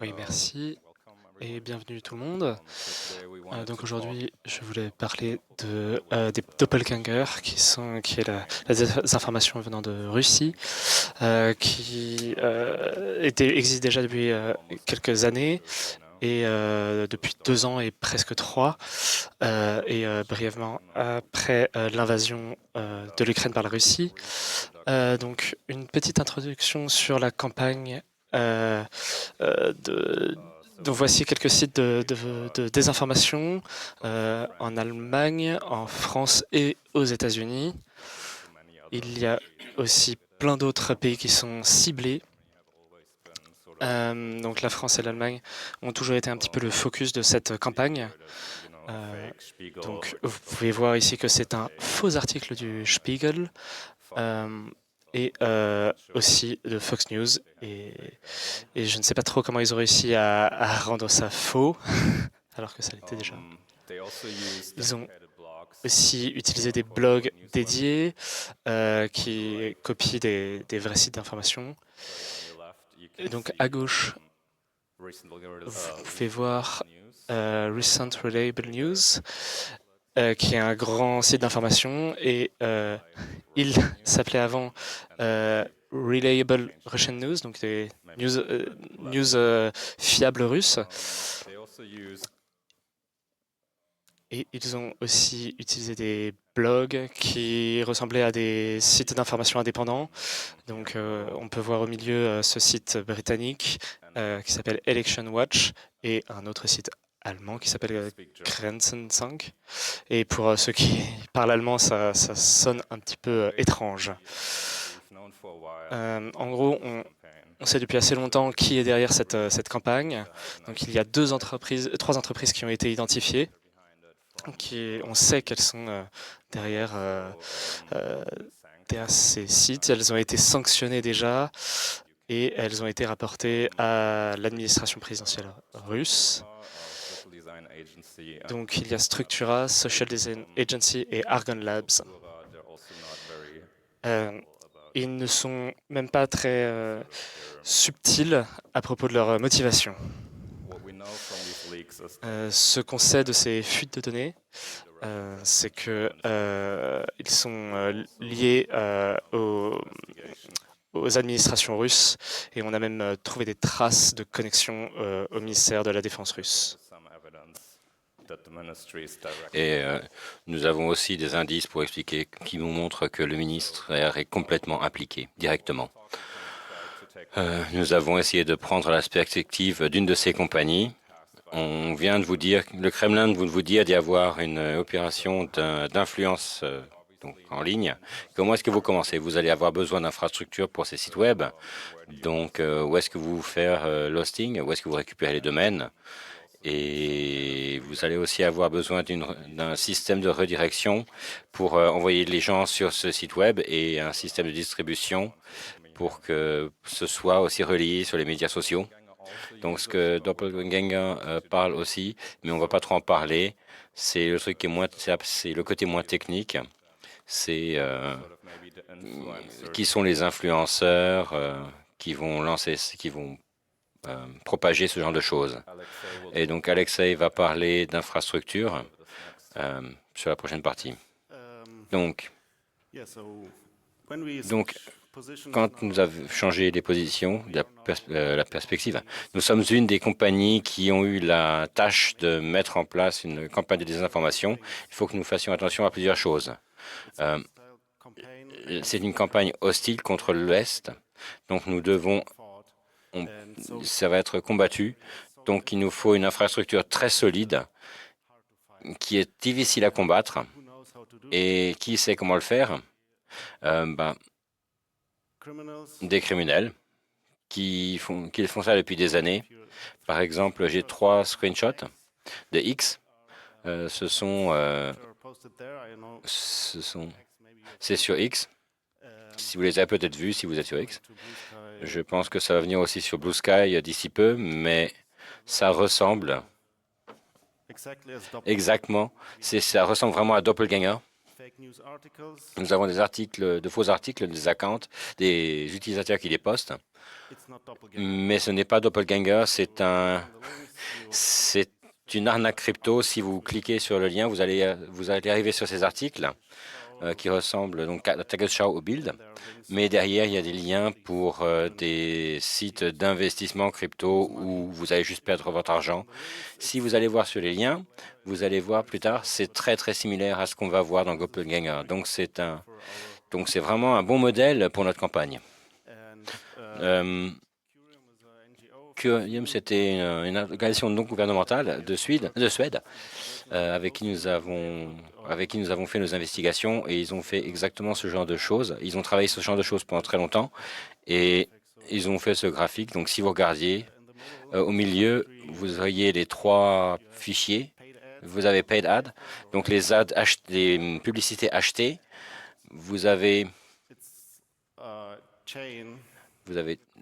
Oui, merci et bienvenue tout le monde. Donc aujourd'hui, je voulais parler des doppelgangers, qui est la désinformation venant de Russie, existe déjà depuis quelques années et depuis 2 ans et presque 3. Brièvement, après l'invasion de l'Ukraine par la Russie. Donc une petite introduction sur la campagne euh, donc voici quelques sites de désinformation en Allemagne, en France et aux États-Unis. Il y a aussi plein d'autres pays qui sont ciblés. Donc la France et l'Allemagne ont toujours été un petit peu le focus de cette campagne. Donc vous pouvez voir ici que c'est un faux article du Spiegel. Et aussi de Fox News. Et je ne sais pas trop comment ils ont réussi à rendre ça faux, alors que ça l'était déjà. Ils ont aussi utilisé des blogs dédiés qui copient des vrais sites d'information. Et donc à gauche, vous pouvez voir Recent Reliable News, qui est un grand site d'information, et il s'appelait avant Reliable Russian News, donc des news fiables russes. Et ils ont aussi utilisé des blogs qui ressemblaient à des sites d'information indépendants. Donc on peut voir au milieu ce site britannique qui s'appelle Election Watch et un autre site allemand qui s'appelle Grenzen 5. Et pour ceux qui parlent allemand, ça sonne un petit peu étrange. En gros, on sait depuis assez longtemps qui est derrière cette campagne. Donc il y a trois entreprises qui ont été identifiées. On sait qu'elles sont derrière ces sites. Elles ont été sanctionnées déjà et elles ont été rapportées à l'administration présidentielle russe. Donc il y a Structura, Social Design Agency et Argon Labs. Ils ne sont même pas très subtils à propos de leur motivation. Ce qu'on sait de ces fuites de données, c'est qu'ils sont liés aux administrations russes et on a même trouvé des traces de connexion au ministère de la Défense russe. Et nous avons aussi des indices pour expliquer qui nous montrent que le ministère est complètement impliqué directement. Nous avons essayé de prendre la perspective d'une de ces compagnies. On vient de vous dire, le Kremlin de vous dire d'y avoir une opération d'influence donc en ligne. Comment est-ce que vous commencez? Vous allez avoir besoin d'infrastructures pour ces sites web. Donc, où est-ce que vous faites l'hosting? Où est-ce que vous récupérez les domaines? Et vous allez aussi avoir besoin d'un système de redirection pour envoyer les gens sur ce site web et un système de distribution pour que ce soit aussi relié sur les médias sociaux. Donc, ce que Doppelganger parle aussi, mais on ne va pas trop en parler, c'est le truc c'est le côté moins technique. C'est qui sont les influenceurs qui vont propager ce genre de choses. Et donc, Alexei va parler d'infrastructure sur la prochaine partie. Donc, quand nous avons changé les positions, la perspective, nous sommes une des compagnies qui ont eu la tâche de mettre en place une campagne de désinformation. Il faut que nous fassions attention à plusieurs choses. C'est une campagne hostile contre l'Ouest, donc ça va être combattu. Donc, il nous faut une infrastructure très solide qui est difficile à combattre. Et qui sait comment le faire? Des criminels qui font ça depuis des années. Par exemple, j'ai 3 screenshots de X. C'est sur X. Si vous les avez peut-être vus, si vous êtes sur X. Je pense que ça va venir aussi sur Blue Sky d'ici peu, mais ça ressemble exactement. Ça ressemble vraiment à Doppelganger. Nous avons des articles, de faux articles, des accounts, des utilisateurs qui les postent. Mais ce n'est pas doppelganger, c'est une arnaque crypto. Si vous cliquez sur le lien, vous allez arriver sur ces articles qui ressemblent donc à Tagesschau ou Bild. Mais derrière, il y a des liens pour des sites d'investissement crypto où vous allez juste perdre votre argent. Si vous allez voir sur les liens, vous allez voir plus tard, c'est très très similaire à ce qu'on va voir dans doppelganger. Donc c'est vraiment un bon modèle pour notre campagne. Curium, c'était une organisation non gouvernementale de Suède, avec qui nous avons fait nos investigations et ils ont fait exactement ce genre de choses. Ils ont travaillé sur ce genre de choses pendant très longtemps et ils ont fait ce graphique. Donc, si vous regardiez au milieu, vous voyez les 3 fichiers. Vous avez paid ad, donc les ads, les publicités achetées. Vous avez,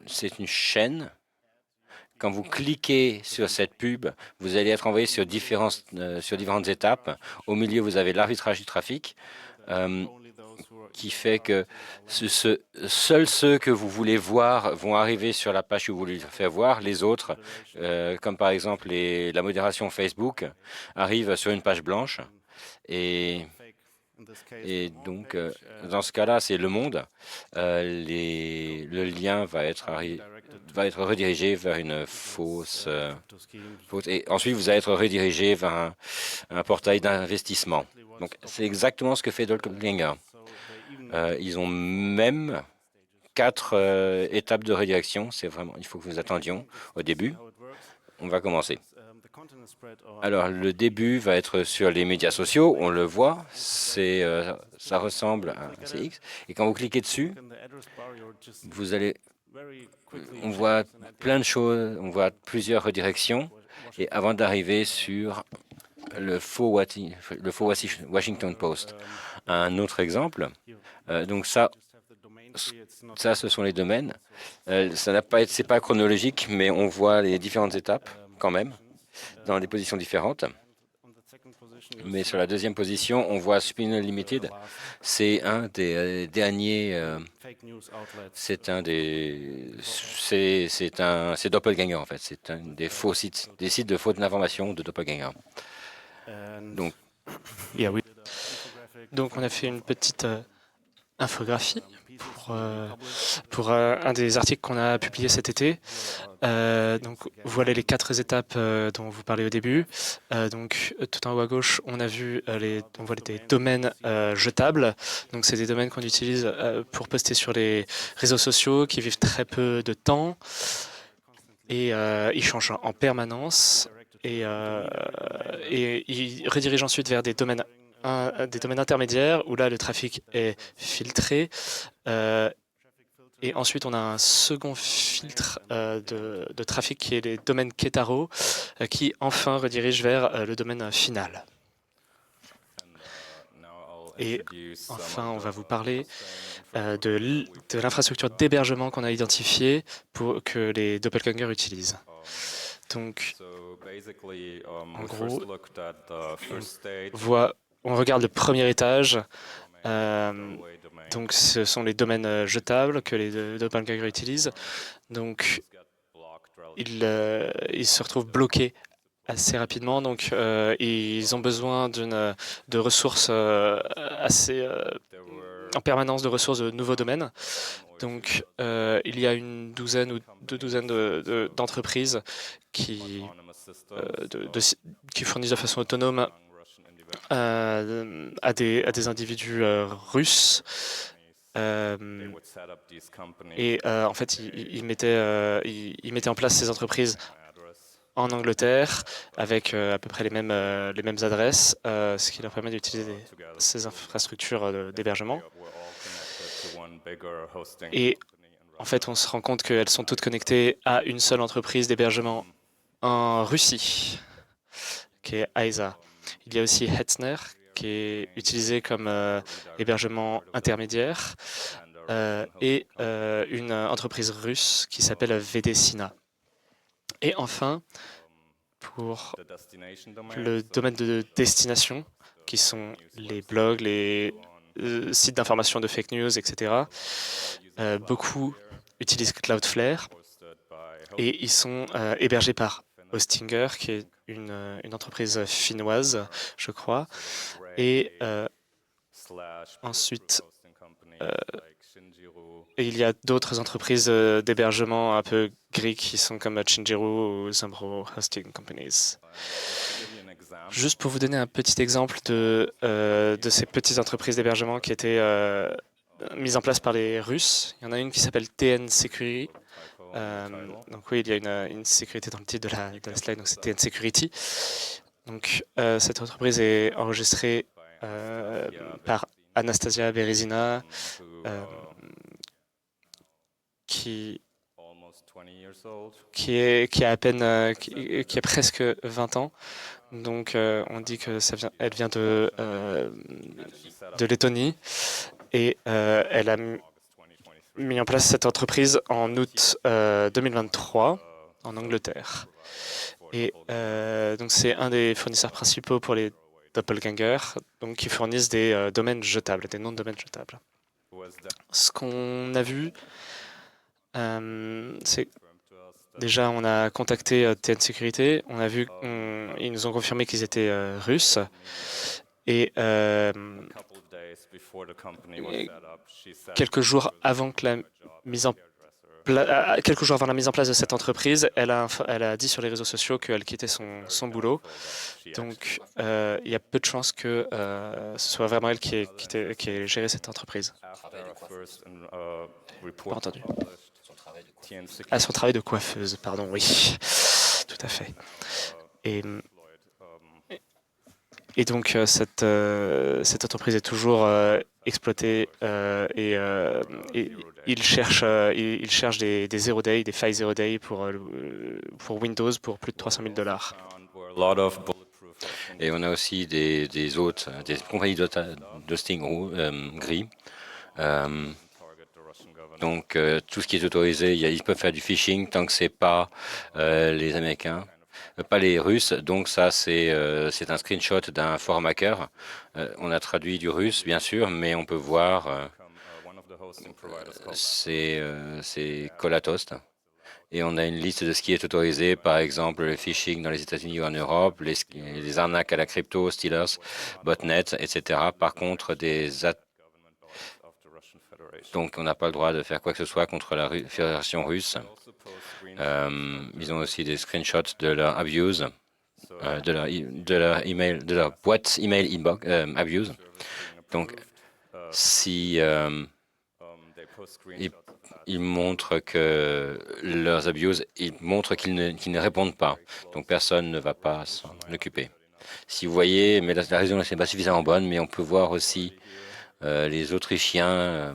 c'est une chaîne. Quand vous cliquez sur cette pub, vous allez être envoyé sur différentes étapes. Au milieu, vous avez l'arbitrage du trafic, qui fait que seuls ceux que vous voulez voir vont arriver sur la page que vous voulez faire voir. Les autres, comme par exemple la modération Facebook, arrivent sur une page blanche. Et donc, dans ce cas-là, c'est Le Monde. Le lien va être redirigé vers une fausse. Et ensuite, vous allez être redirigé vers un portail d'investissement. Donc, c'est exactement ce que fait doppelganger. Ils ont même 4 étapes de redirection. C'est vraiment, il faut que nous attendions au début. On va commencer. Alors, le début va être sur les médias sociaux. On le voit, ça ressemble à un CX. Et quand vous cliquez dessus, on voit plein de choses, on voit plusieurs redirections. Et avant d'arriver sur le faux Washington Post. Un autre exemple. Donc ça, ce sont les domaines. C'est pas chronologique, mais on voit les différentes étapes quand même, dans des positions différentes. Mais sur la deuxième position, on voit Spinner Limited. C'est un des derniers. C'est doppelganger en fait. C'est un des faux sites, des sites de faute d'information de doppelganger. Donc, on a fait une petite infographie pour un des articles qu'on a publié cet été. Donc, voilà les 4 étapes dont vous parlez au début. Donc, tout en haut à gauche, on voit des domaines jetables. Donc, c'est des domaines qu'on utilise pour poster sur les réseaux sociaux, qui vivent très peu de temps et ils changent en permanence. Et ils redirigent ensuite vers des domaines intermédiaires où là le trafic est filtré. Et ensuite, on a un second filtre de trafic qui est les domaines Ketaro, qui enfin redirige vers le domaine final. Et enfin, on va vous parler de l'infrastructure d'hébergement qu'on a identifiée pour que les doppelgangers utilisent. Donc, en gros, on regarde le premier étage. Donc, ce sont les domaines jetables que les doppelgangers utilisent. Donc, ils se retrouvent bloqués assez rapidement. Donc, ils ont besoin de ressources en permanence, de ressources de nouveaux domaines. Donc, il y a une douzaine ou 2 douzaines d'entreprises qui fournissent de façon autonome à des individus russes. En fait, ils mettaient en place ces entreprises en Angleterre avec à peu près les mêmes adresses, ce qui leur permet d'utiliser ces infrastructures d'hébergement. Et en fait, on se rend compte qu'elles sont toutes connectées à une seule entreprise d'hébergement en Russie, qui est AISA. Il y a aussi Hetzner, qui est utilisé comme hébergement intermédiaire, et une entreprise russe qui s'appelle VDSINA. Et enfin, pour le domaine de destination, qui sont les blogs, les sites d'information de fake news, etc. Beaucoup utilisent Cloudflare et ils sont hébergés par Hostinger, qui est une entreprise finnoise, je crois. Et ensuite, il y a d'autres entreprises d'hébergement un peu grecques qui sont comme Chinjiru ou Zumbro Hosting Companies. Juste pour vous donner un petit exemple de ces petites entreprises d'hébergement qui étaient mises en place par les Russes, il y en a une qui s'appelle TN Security. Donc oui, il y a une sécurité dans le titre de la slide, donc c'est TN Security. Donc cette entreprise est enregistrée par Anastasia Berezina, qui a à peine, qui a presque 20 ans. Donc on dit que elle vient de Lettonie et elle a mis en place cette entreprise en août 2023 en Angleterre. Et donc c'est un des fournisseurs principaux pour les doppelgangers, donc qui fournissent des domaines jetables, des noms de domaines jetables. Ce qu'on a vu, c'est déjà on a contacté TN Sécurité, on a vu, ils nous ont confirmé qu'ils étaient russes. Et quelques jours avant la mise en place de cette entreprise, elle a dit sur les réseaux sociaux qu'elle quittait son boulot. Donc, il y a peu de chances que ce soit vraiment elle qui ait géré cette entreprise. Pas entendu. Ah, son travail de coiffeuse, pardon, oui, tout à fait. Et donc, cette entreprise est toujours exploitée et ils cherchent des zero day, des failles zero day pour Windows pour plus de $300,000. Et on a aussi des compagnies d'hosting gris. Donc, tout ce qui est autorisé, ils peuvent faire du phishing tant que c'est pas les Américains. Pas les Russes, donc ça c'est un screenshot d'un forum hacker. On a traduit du russe bien sûr, mais on peut voir c'est Colatost. Et on a une liste de ce qui est autorisé, par exemple le phishing dans les États-Unis ou en Europe, les arnaques à la crypto, stealers, botnet, etc. Par contre, donc on n'a pas le droit de faire quoi que ce soit contre la Fédération russe. Ils ont aussi des screenshots de leur abuse, de leur boîte email inbox abuse. Donc, si ils montrent que leurs abuses, ils montrent qu'ils ne répondent pas. Donc, personne ne va pas s'en occuper. Si vous voyez, mais la raison n'est pas suffisamment bonne, mais on peut voir aussi les Autrichiens.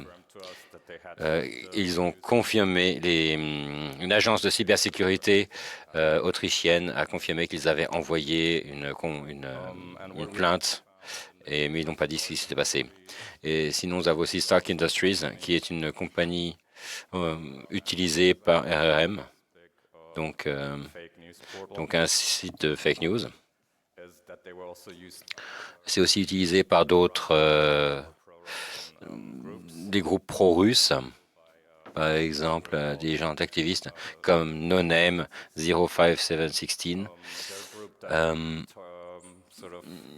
Ils ont confirmé, une agence de cybersécurité autrichienne a confirmé qu'ils avaient envoyé une plainte, mais ils n'ont pas dit ce qui s'était passé. Et sinon, nous avons aussi Stark Industries, qui est une compagnie utilisée par RRM, donc un site de fake news. C'est aussi utilisé par d'autres des groupes pro-russes, par exemple des gens activistes comme No Name 05716.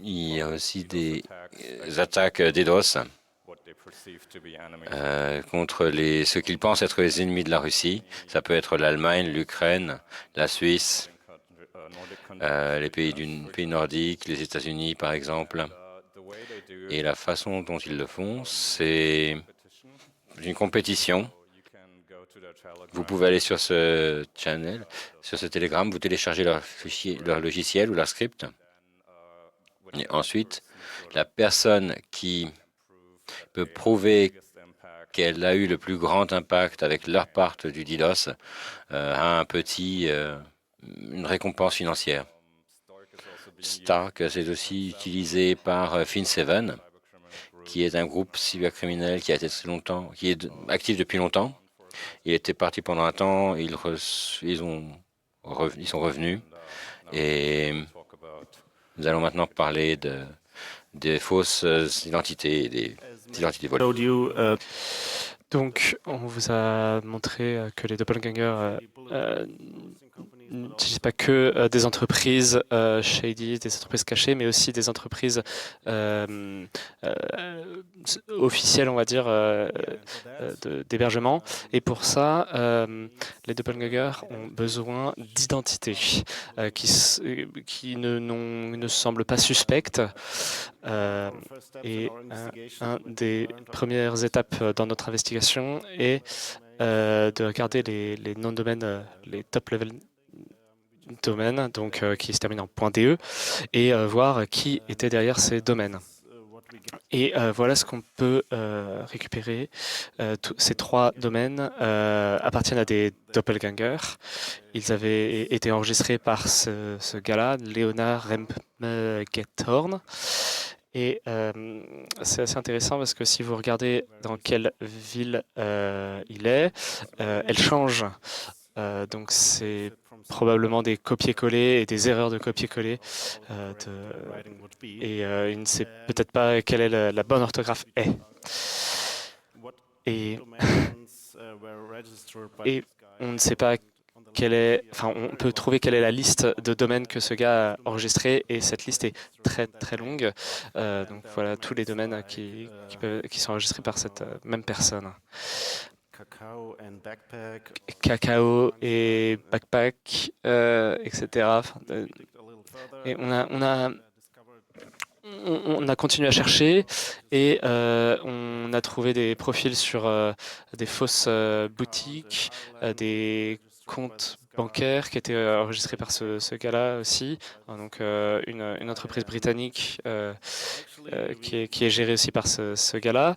Il y a aussi des attaques DDoS contre ceux qu'ils pensent être les ennemis de la Russie. Ça peut être l'Allemagne, l'Ukraine, la Suisse, les pays nordiques, les États-Unis par exemple. Et la façon dont ils le font, c'est une compétition. Vous pouvez aller sur ce channel, sur ce Telegram, vous téléchargez leur logiciel ou leur script. Et ensuite, la personne qui peut prouver qu'elle a eu le plus grand impact avec leur part du DDoS a une récompense financière. Stark, c'est aussi utilisé par Fin7, qui est un groupe cybercriminel qui a été qui est actif depuis longtemps. Il était parti pendant un temps, ils sont revenus. Et nous allons maintenant parler des fausses identités et des identités volées. Donc, on vous a montré que les doppelgangers n'utilisent pas que des entreprises shady, des entreprises cachées, mais aussi des entreprises officielles, on va dire, d'hébergement. Et pour ça, les doppelgangers ont besoin d'identités qui ne semblent pas suspectes. Et une des premières étapes dans notre investigation est de regarder les noms de domaines, les top-level domaines, donc qui se terminent en .de, et voir qui était derrière ces domaines. Et voilà ce qu'on peut récupérer. Ces 3 domaines appartiennent à des doppelgangers. Ils avaient été enregistrés par ce gars-là, Leonard Remgethorn. Et c'est assez intéressant parce que si vous regardez dans quelle ville il est, elle change. Donc c'est probablement des copier-coller et des erreurs de copier-coller. Et il ne sait peut-être pas quelle est la bonne orthographe est. Et on ne sait pas on peut trouver quelle est la liste de domaines que ce gars a enregistré, et cette liste est très très longue. Donc voilà tous les domaines qui sont enregistrés par cette même personne. Cacao et backpack, etc. Et on a continué à chercher et on a trouvé des profils sur des fausses boutiques, des comptes bancaires qui étaient enregistrés par ce gars-là aussi. Donc une entreprise britannique qui est gérée aussi par ce gars-là.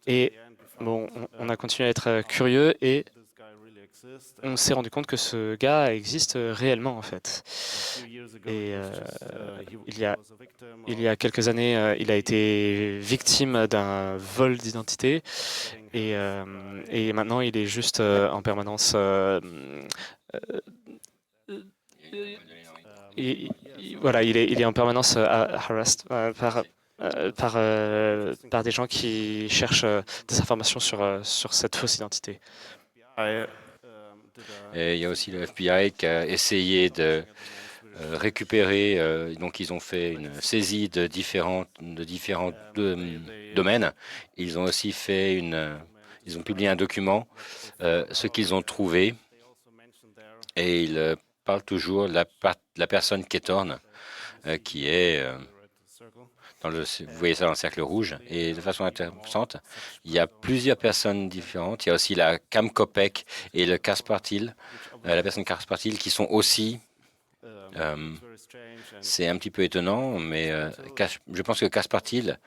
Et bon, on a continué à être curieux et on s'est rendu compte que ce gars existe réellement en fait. Et il y a quelques années, il a été victime d'un vol d'identité et maintenant il est juste en permanence. Voilà, il est en permanence harassed par des gens qui cherchent des informations sur cette fausse identité. Et il y a aussi le FBI qui a essayé de récupérer, donc ils ont fait une saisie de différents domaines. Ils ont aussi fait ils ont publié un document, ce qu'ils ont trouvé, et ils parlent toujours de la personne Ketorn, qui est vous voyez ça dans le cercle rouge. Et de façon intéressante, il y a plusieurs personnes différentes. Il y a aussi la Cam Kopek et le Kaspartil, la personne Kaspartil, qui sont aussi. C'est un petit peu étonnant, mais je pense que Kaspartil,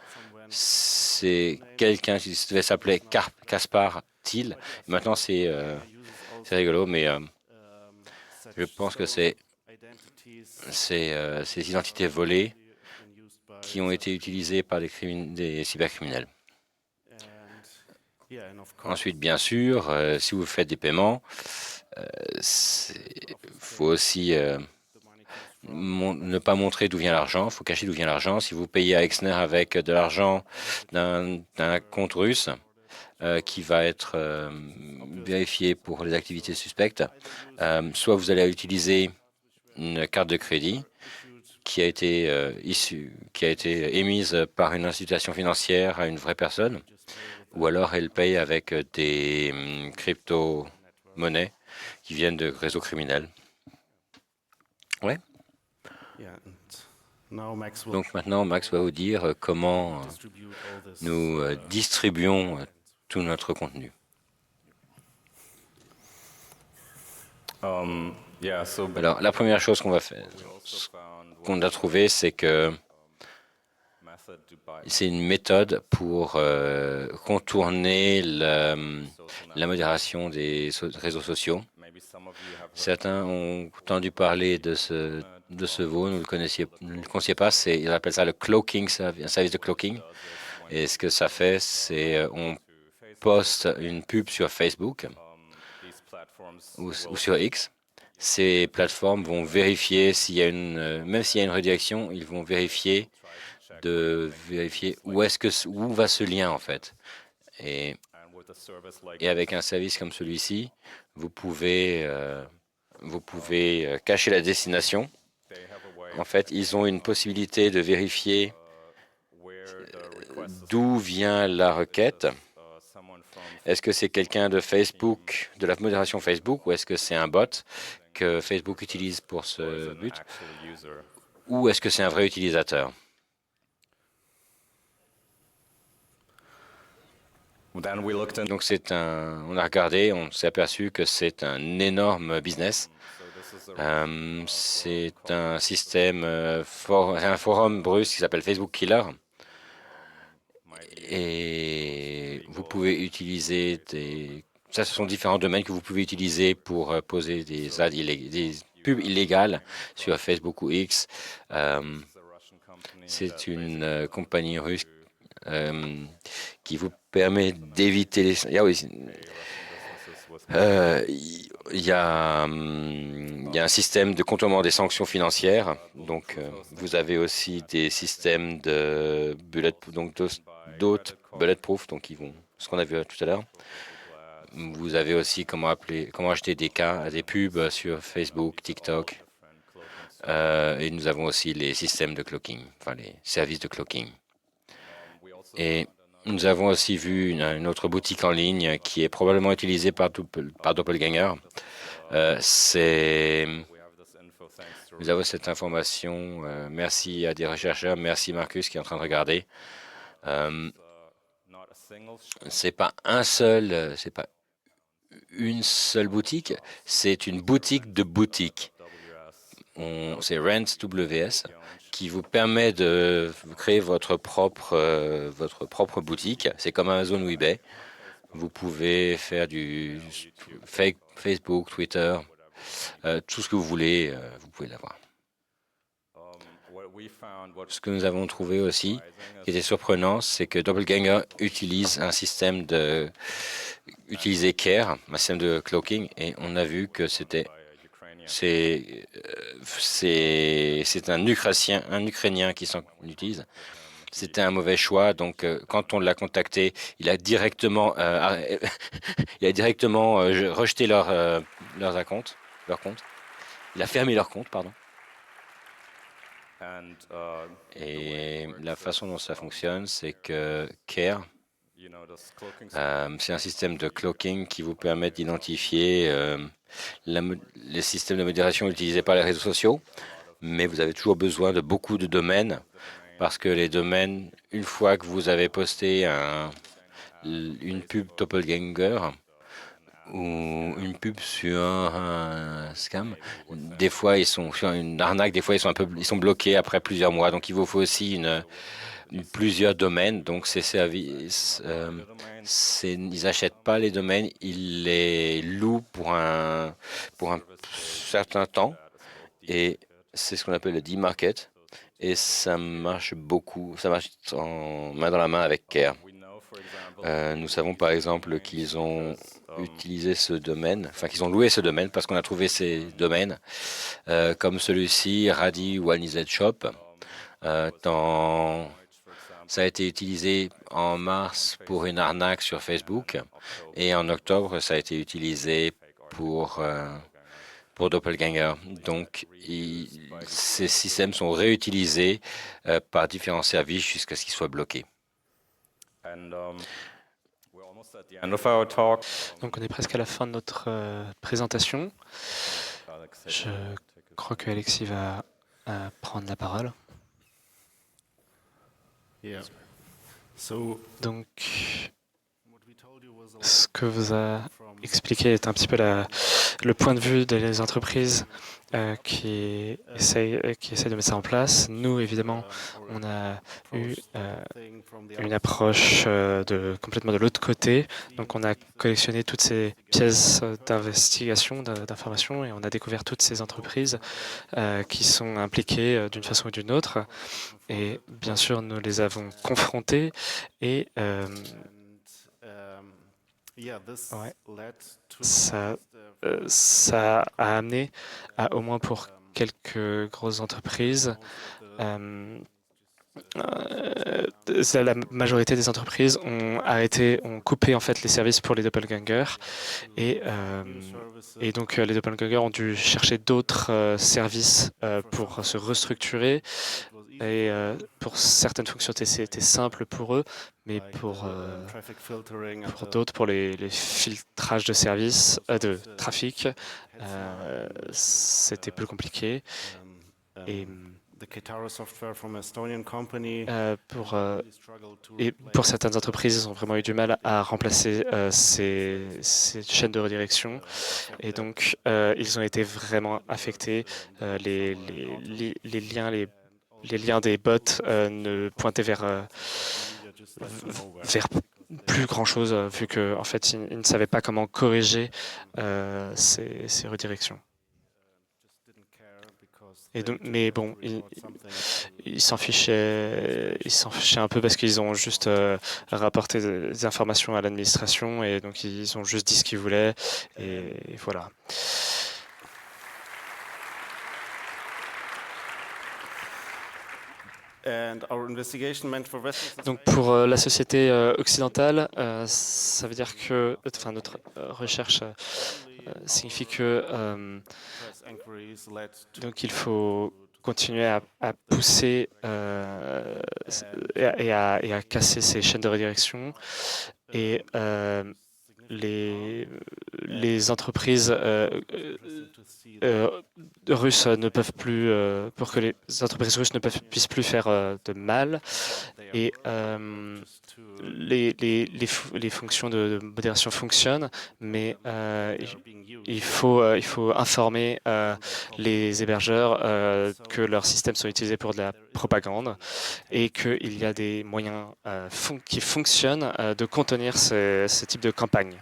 c'est quelqu'un qui devait s'appeler Kaspar Thiel. Maintenant, c'est rigolo, mais je pense que c'est ces identités volées qui ont été utilisées par des cybercriminels. Ensuite, bien sûr, si vous faites des paiements, il faut aussi ne pas montrer d'où vient l'argent, il faut cacher d'où vient l'argent. Si vous payez à Exner avec de l'argent d'un compte russe qui va être vérifié pour les activités suspectes, soit vous allez utiliser une carte de crédit qui a été émise par une institution financière à une vraie personne, ou alors elle paye avec des crypto-monnaies qui viennent de réseaux criminels. Ouais. Donc maintenant, Max va vous dire comment nous distribuons tout notre contenu. Alors, la première chose qu'on va faire, qu'on a trouvé, c'est que c'est une méthode pour contourner la modération des réseaux sociaux. Certains ont entendu parler de ce veau, ne le connaissiez pas, ils appellent ça le cloaking, un service de cloaking. Et ce que ça fait, c'est on poste une pub sur Facebook ou sur X. Ces plateformes vont vérifier s'il y a même s'il y a une redirection, ils vont vérifier de vérifier où va ce lien en fait. Et avec un service comme celui-ci, vous pouvez cacher la destination. En fait, ils ont une possibilité de vérifier d'où vient la requête. Est-ce que c'est quelqu'un de Facebook, de la modération Facebook, ou est-ce que c'est un bot que Facebook utilise pour ce but, ou est-ce que c'est un vrai utilisateur? Donc on a regardé, on s'est aperçu que c'est un énorme business. C'est un système, un forum russe qui s'appelle Facebook Killer. Et vous pouvez utiliser ça, ce sont différents domaines que vous pouvez utiliser pour poser des pubs illégales sur Facebook ou X. C'est une compagnie russe qui vous permet d'éviter les... Il y a un système de contournement des sanctions financières. Donc, vous avez aussi des systèmes de d'autres bulletproof, donc ce qu'on a vu tout à l'heure. Vous avez aussi comment acheter des pubs sur Facebook, TikTok. Et nous avons aussi les systèmes de cloaking, enfin les services de cloaking. Et nous avons aussi vu une autre boutique en ligne qui est probablement utilisée par Doppelganger. Nous avons cette information. Merci à des chercheurs. Merci Marcus qui est en train de regarder. C'est pas une seule boutique, c'est une boutique de boutiques. C'est Rent WS qui vous permet de créer votre propre boutique. C'est comme Amazon ou eBay. Vous pouvez faire du Facebook, Twitter, tout ce que vous voulez, vous pouvez l'avoir. Ce que nous avons trouvé aussi, qui était surprenant, c'est que Doppelganger utilise un système utiliser Care, un système de cloaking, et on a vu que c'est un Ukrainien qui s'en utilise. C'était un mauvais choix, donc quand on l'a contacté, il a directement, rejeté leur compte. Il a fermé leur compte, pardon. Et la façon dont ça fonctionne, c'est que Care, c'est un système de cloaking qui vous permet d'identifier les systèmes de modération utilisés par les réseaux sociaux, mais vous avez toujours besoin de beaucoup de domaines parce que les domaines, une fois que vous avez posté une pub Doppelganger ou une pub sur un scam, des fois ils sont sur une arnaque, des fois ils sont bloqués après plusieurs mois. Donc il vous faut aussi plusieurs domaines. Donc ces services, ils n'achètent pas les domaines, ils les louent pour un certain temps. Et c'est ce qu'on appelle le D-Market. Et ça marche beaucoup, ça marche main dans la main avec Care. Nous savons par exemple qu'ils ont utilisé ce domaine, enfin qu'ils ont loué ce domaine parce qu'on a trouvé ces domaines comme celui-ci, Radi ou Anizet Shop. Ça a été utilisé en mars pour une arnaque sur Facebook et en octobre, ça a été utilisé pour Doppelganger. Donc, ces systèmes sont réutilisés par différents services jusqu'à ce qu'ils soient bloqués. Donc, on est presque à la fin de notre présentation. Je crois que Alexis va prendre la parole. Donc, ce que vous a expliqué est un petit peu le point de vue des entreprises qui essayent de mettre ça en place. Nous, évidemment, on a eu une approche complètement de l'autre côté. Donc, on a collectionné toutes ces pièces d'investigation, d'information, et on a découvert toutes ces entreprises qui sont impliquées d'une façon ou d'une autre. Et bien sûr, nous les avons confrontées et ça a amené au moins pour quelques grosses entreprises la majorité des entreprises ont arrêté, ont coupé en fait les services pour les doppelgangers et, donc les doppelgangers ont dû chercher d'autres services pour se restructurer et pour certaines fonctionnalités c'était simple pour eux, mais pour d'autres, pour les filtrages de services, de trafic, c'était plus compliqué. Et pour certaines entreprises, ils ont vraiment eu du mal à remplacer ces chaînes de redirection. Et donc, ils ont été vraiment affectés. Les liens des bots ne pointaient vers plus grand-chose, vu qu'en fait, ils ne savaient pas comment corriger ces redirections. Et donc, mais bon, ils s'en fichaient un peu parce qu'ils ont juste rapporté des informations à l'administration et donc ils ont juste dit ce qu'ils voulaient et voilà. Donc pour la société occidentale, ça veut dire que, enfin notre recherche signifie que donc il faut continuer à pousser et à casser ces chaînes de redirection et les entreprises russes ne peuvent plus, pour que les entreprises russes puissent plus faire de mal. Et les fonctions de modération fonctionnent, mais il faut informer les hébergeurs que leurs systèmes sont utilisés pour de la propagande et qu'il y a des moyens qui fonctionnent de contenir ce type de campagne.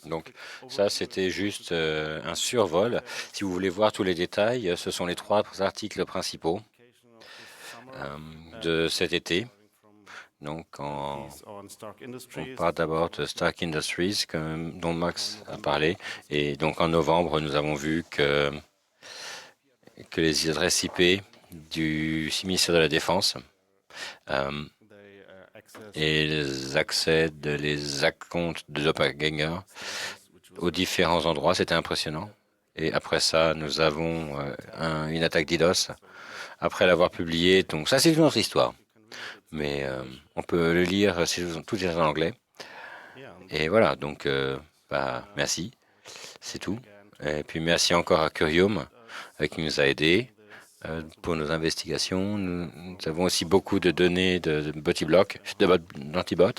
Donc ça, c'était juste un survol. Si vous voulez voir tous les détails, ce sont les 3 articles principaux de cet été. Donc, on parle d'abord de Stark Industries, dont Max a parlé. Et donc, en novembre, nous avons vu que les adresses IP du ministère de la Défense et les accès les comptes de doppelganger aux différents endroits, c'était impressionnant. Et après ça, nous avons une attaque DDoS après l'avoir publié. Donc ça, c'est une autre histoire. Mais on peut le lire, tout est en anglais. Et voilà, donc merci, c'est tout. Et puis merci encore à Curium qui nous a aidés pour nos investigations. Nous avons aussi beaucoup de données de BotiBlock, d'Antibot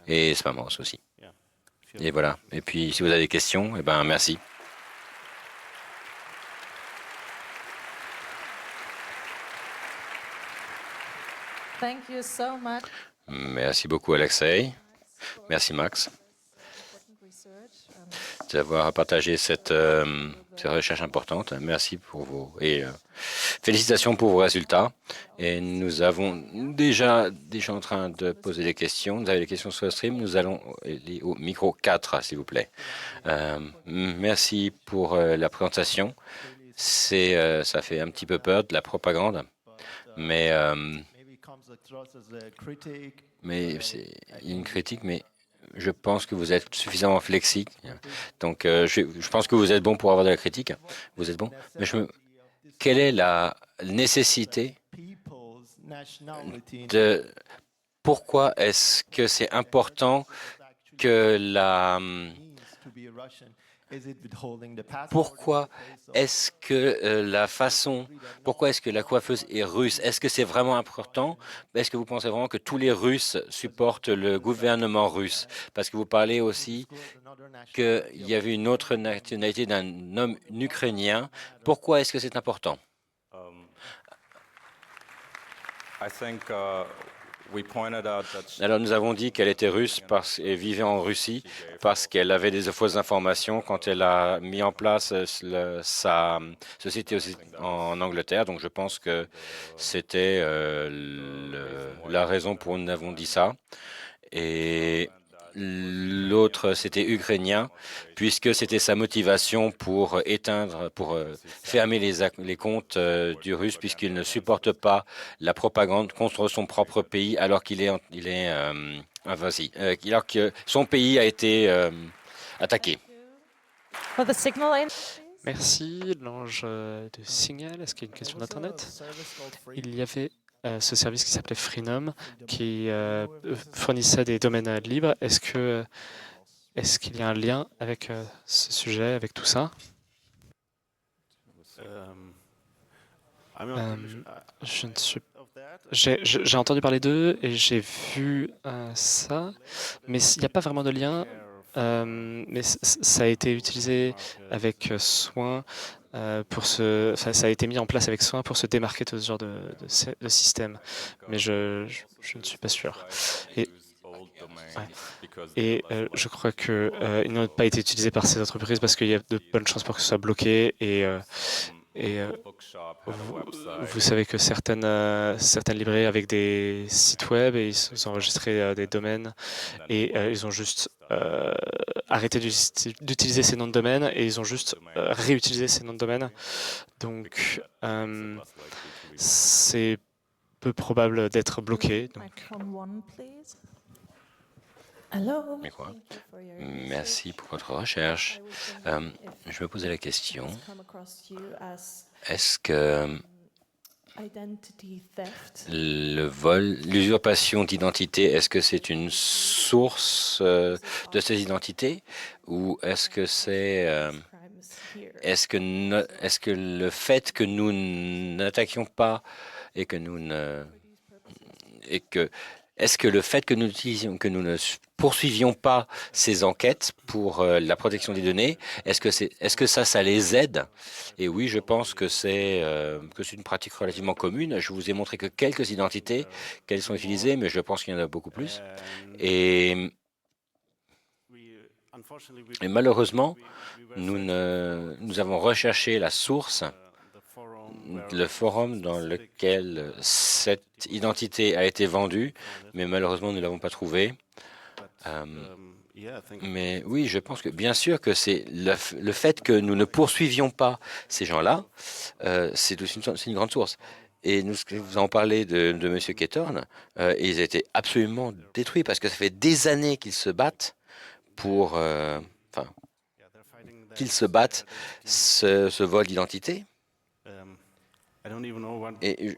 et Spammers aussi. Et voilà. Et puis si vous avez des questions, eh ben merci. Thank you so much. Merci beaucoup, Alexei. Merci, Max, d'avoir partagé cette recherche importante. Merci pour félicitations pour vos résultats. Et nous avons déjà des gens en train de poser des questions. Vous avez des questions sur le stream. Nous allons aller au micro 4, s'il vous plaît. Merci pour la présentation. Ça fait un petit peu peur de la propagande, mais c'est une critique, mais je pense que vous êtes suffisamment flexible. Donc, je pense que vous êtes bon pour avoir de la critique. Vous êtes bon. Mais quelle est la nécessité de... Pourquoi est-ce que c'est important que Pourquoi est-ce que la coiffeuse est russe? Est-ce que c'est vraiment important? Est-ce que vous pensez vraiment que tous les Russes supportent le gouvernement russe? Parce que vous parlez aussi qu'il y avait une autre nationalité d'un homme ukrainien. Pourquoi est-ce que c'est important? Alors nous avons dit qu'elle était russe et vivait en Russie parce qu'elle avait des fausses informations quand elle a mis en place sa société en Angleterre. Donc je pense que c'était la raison pour nous avons dit ça. Et l'autre c'était ukrainien, puisque c'était sa motivation pour fermer les comptes du russe, puisqu'il ne supporte pas la propagande contre son propre pays, alors alors que son pays a été attaqué. For the signal Merci, l'ange de signal. Est-ce qu'il y a une question d'Internet? Il y avait ce service qui s'appelait Freenom, qui fournissait des domaines libres. Est-ce qu'il y a un lien avec ce sujet, avec tout ça? Je ne suis J'ai entendu parler d'eux et j'ai vu ça, mais il n'y a pas vraiment de lien. Mais ça a été utilisé avec soin ça a été mis en place avec soin pour se démarquer de ce genre de système. Mais je ne suis pas sûr. Et, je crois que ils n'ont pas été utilisés par ces entreprises parce qu'il y a de bonnes chances pour que ce soit bloqué vous savez que certaines librairies avec des sites web et ils ont enregistré des domaines et ils ont juste arrêté d'utiliser ces noms de domaine et ils ont juste réutilisé ces noms de domaine. Donc c'est peu probable d'être bloqué. Donc. Merci pour votre recherche. Je me posais la question, est-ce que le vol, l'usurpation d'identité, est-ce que c'est une source de ces identités ou est-ce que est-ce que le fait que nous n'attaquions pas et que nous ne et que est-ce que le fait que nous ne poursuivions pas ces enquêtes pour la protection des données, est-ce que ça les aide? Et oui, je pense que c'est une pratique relativement commune. Je vous ai montré que quelques identités qu'elles sont utilisées, mais je pense qu'il y en a beaucoup plus. Et malheureusement, nous avons recherché la source, le forum dans lequel cette identité a été vendue, mais malheureusement, nous ne l'avons pas trouvé. Mais oui, je pense que bien sûr que c'est le fait que nous ne poursuivions pas ces gens-là, c'est une grande source. Et nous avons parlé de M. Ketorn, et ils étaient absolument détruits parce que ça fait des années qu'ils se battent pour, ce vol d'identité. Et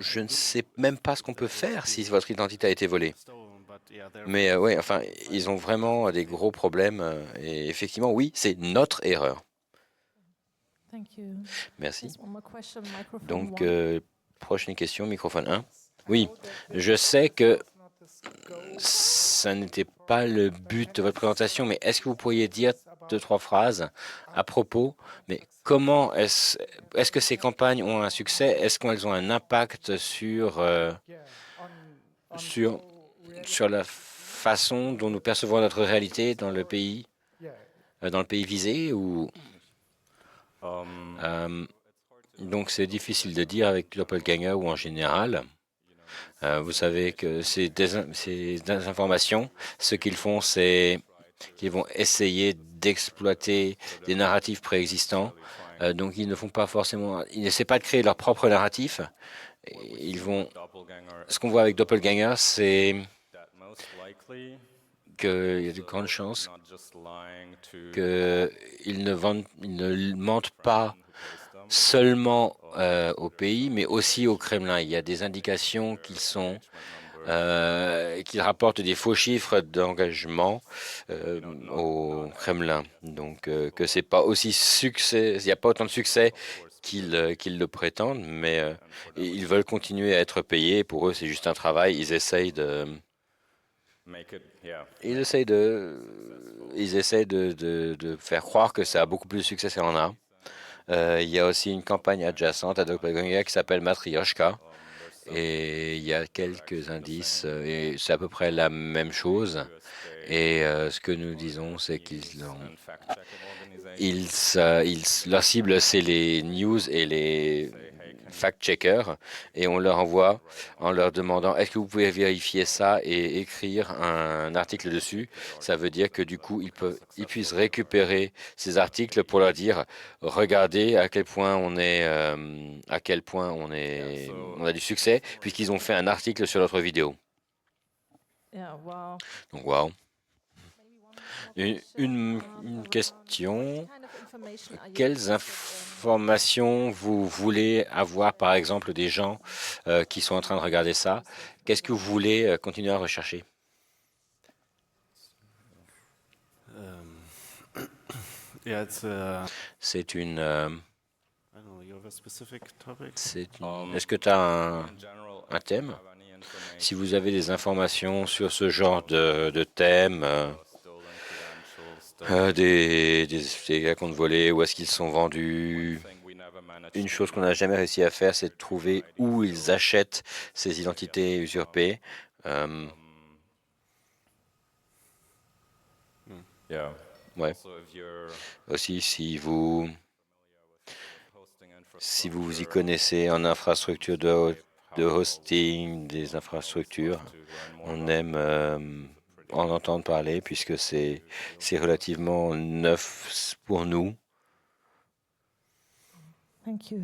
je ne sais même pas ce qu'on peut faire si votre identité a été volée. Mais oui, enfin, ils ont vraiment des gros problèmes. Et effectivement, oui, c'est notre erreur. Merci. Donc, prochaine question, microphone 1. Oui, je sais que ça n'était pas le but de votre présentation, mais est-ce que vous pourriez dire 2-3 phrases à propos, mais comment est-ce que ces campagnes ont un succès? Est-ce qu'elles ont un impact sur la façon dont nous percevons notre réalité dans le pays visé ou donc c'est difficile de dire avec Doppelganger ou en général. Vous savez que ces désinformations, ce qu'ils font, c'est qu'ils vont essayer d'exploiter des narratifs préexistants. Donc ils ne font pas forcément, ils n'essaient pas de créer leur propre narratif. Ce qu'on voit avec Doppelganger, c'est qu'il y a de grandes chances qu'ils ne mentent pas seulement au pays, mais aussi au Kremlin. Il y a des indications qu'ils rapportent des faux chiffres d'engagement au Kremlin. Donc, que c'est pas aussi succès, il n'y a pas autant de succès qu'ils le prétendent, mais ils veulent continuer à être payés. Pour eux, c'est juste un travail. Ils essayent de faire croire que ça a beaucoup plus de succès que ça en a. Il y a aussi une campagne adjacente à Doppelganger qui s'appelle Matryoshka. Et il y a quelques indices, et c'est à peu près la même chose. Et ce que nous disons, c'est leur cible, c'est les news et fact-checkers et on leur envoie en leur demandant est-ce que vous pouvez vérifier ça et écrire un article dessus. Ça veut dire que du coup, ils puissent récupérer ces articles pour leur dire regardez à quel point on a du succès puisqu'ils ont fait un article sur notre vidéo. Yeah, wow. Donc, wow. Une question. Quelles informations vous voulez avoir, par exemple, des gens qui sont en train de regarder ça? Qu'est-ce que vous voulez continuer à rechercher? C'est une... Est-ce que tu as un thème? Si vous avez des informations sur ce genre de thème, des comptes volés, où est-ce qu'ils sont vendus? Une chose qu'on n'a jamais réussi à faire, c'est de trouver où ils achètent ces identités usurpées. Ouais. Aussi, si vous y connaissez en infrastructure de hosting, des infrastructures, on aime en entendre parler puisque c'est relativement neuf pour nous. Thank you.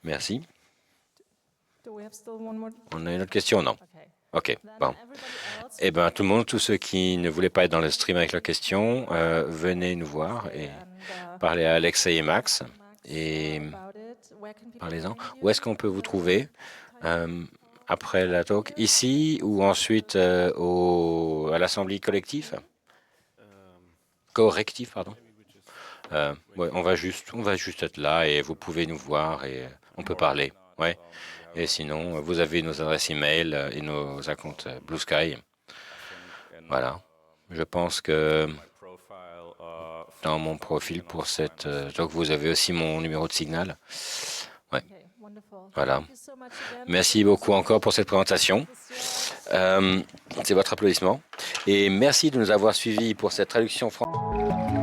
Merci. Do we have still one more? On a une autre question? Non. Okay. OK, bon. Everybody else, Eh bien, tout le monde, tous ceux qui ne voulaient pas être dans le stream avec leurs questions, venez nous voir et parlez à Alexei et Max et about it. Where can people parlez-en. find you? Où est-ce qu'on peut vous trouver après la talk? Ici ou ensuite à l'Assemblée collective? Corrective, pardon. Ouais, on va juste être là et vous pouvez nous voir et on peut parler. Ouais. Et sinon, vous avez nos adresses email et nos comptes Blue Sky. Voilà. Je pense que dans mon profil pour cette talk, vous avez aussi mon numéro de signal. Ouais. Okay, wonderful. Voilà. Thank you so much again. Merci beaucoup encore pour cette présentation. C'est votre applaudissement. Et merci de nous avoir suivis pour cette traduction française.